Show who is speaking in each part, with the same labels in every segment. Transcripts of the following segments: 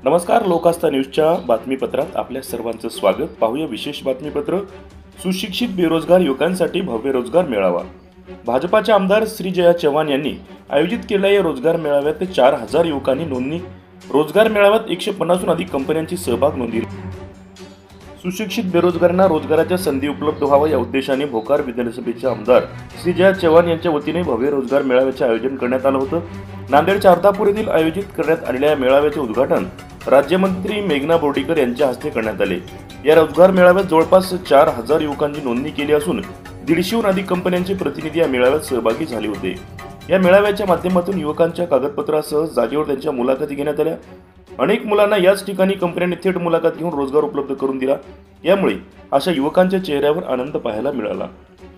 Speaker 1: नमस्कार, लोकास्था न्यूजच्या बातमीपत्रात आपल्या सर्वांचं स्वागत। पाहूया विशेष बातमीपत्र। सुशिक्षित बेरोजगार युवकांसाठी भव्य रोजगार मेळावा। भाजपाचे आमदार श्री जया चव्हाण यांनी आयोजित केलेल्या या रोजगार मेळाव्यात 4000 युवकांनी नोंदणी। रोजगार मेळाव्यात 150हून अधिक कंपन्यांची सहभाग नोंदविला। सुशिक्षित बेरोजगारांना रोजगाराच्या संधी उपलब्ध व्हावा या उद्देशाने भोकर विधानसभेचे आमदार श्री जया चव्हाण यांच्या वतीने भव्य रोजगार मेळाव्याचे आयोजन करण्यात आलं होतं। नांदेडच्या अर्धापूर येथील आयोजित करण्यात आलेल्या मेळाव्याचे उद्घाटन राज्यमंत्री मेघना बोर्डीकर यांच्या हस्ते करण्यात आले। या रोजगार मेळाव्यात जवळपास 4000 युवकांनी नोंदणी केली असून 150हून अधिक कंपन्यांचे प्रतिनिधी या मेळाव्यात सहभागी झाले होते। या मेळाव्याच्या माध्यमातून युवकांच्या कागदपत्रासह जागेवर त्यांच्या मुलाखती घेण्यात आल्या। अनेक मुलांना याच ठिकाणी कंपन्यांनी थेट मुलाखत घेऊन रोजगार उपलब्ध करून दिला। यामुळे अशा युवकांच्या चेहऱ्यावर आनंद पाहायला मिळाला।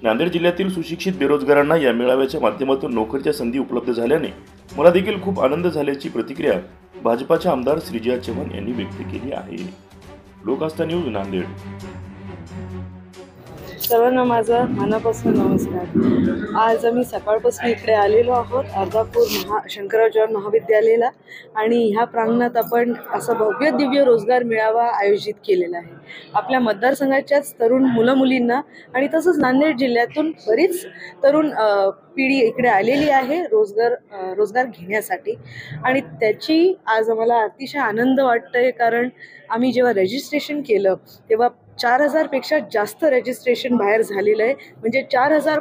Speaker 1: नांदेड जिल्ह्यातील सुशिक्षित बेरोजगारांना या मेळाव्याच्या माध्यमातून नोकरीच्या संधी उपलब्ध झाल्याने मला देखील खूप आनंद झाल्याची प्रतिक्रिया भाजपाचे आमदार श्री जया चव्हाण यांनी व्यक्त केली आहे। लोकास्था न्यूज नांदेड।
Speaker 2: सर्वांना माझा मनापासून नमस्कार। आज आम्ही सकाळपासून इकडे आलेलो आहोत अर्धापूर शंकरराव चव्हाण महाविद्यालयाला आणि ह्या प्रांगणात आपण असा भव्य दिव्य रोजगार मेळावा आयोजित केलेला आहे। आपल्या मतदारसंघाच्याच तरुण मुलं मुलींना आणि तसंच नांदेड जिल्ह्यातून बरीच तरुण पिढी इकडे आलेली आहे रोजगार घेण्यासाठी आणि त्याची आज आम्हाला अतिशय आनंद वाटतोय। कारण आम्ही जेव्हा रजिस्ट्रेशन केलं तेव्हा 4000 पेक्षा जास्त रजिस्ट्रेशन बाहेर झालेलं आहे। म्हणजे 4000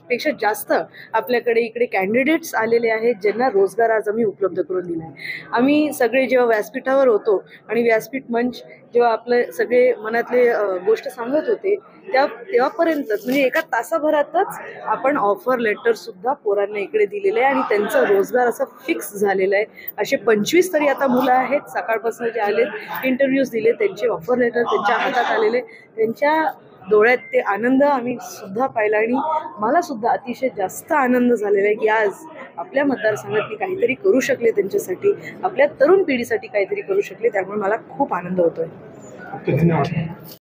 Speaker 2: पेक्षा जास्त आपल्याकडे इकडे कॅन्डिडेट्स आलेले आहेत ज्यांना रोजगार आज आम्ही उपलब्ध करून दिला आहे। आम्ही सगळे जेव्हा व्यासपीठावर होतो आणि व्यासपीठ मंच जेव्हा आपले सगळे मनातले गोष्ट सांगत होते तेव्हापर्यंतच म्हणजे एका तासाभरातच आपण ऑफर लेटर सुद्धा पोरांना इकडे दिलेलं आहे आणि त्यांचा रोजगार असा फिक्स झालेला आहे। असे 25 तरी आता मुलं आहेत सकाळपासून जे आलेत, इंटरव्ह्यूज दिले, त्यांचे ऑफर लेटर त्यांच्या हातात आलेले, त्यांच्या डोळ्यात ते आनंद आम्ही सुद्धा पाहिला आणि मला सुद्धा अतिशय जास्त आनंद झालेला आहे की आज आपल्या मतदारसंघात मी काहीतरी करू शकले, त्यांच्यासाठी आपल्या तरुण पिढीसाठी काहीतरी करू शकले। त्यामुळे मला खूप आनंद होतोय।
Speaker 3: धन्यवाद।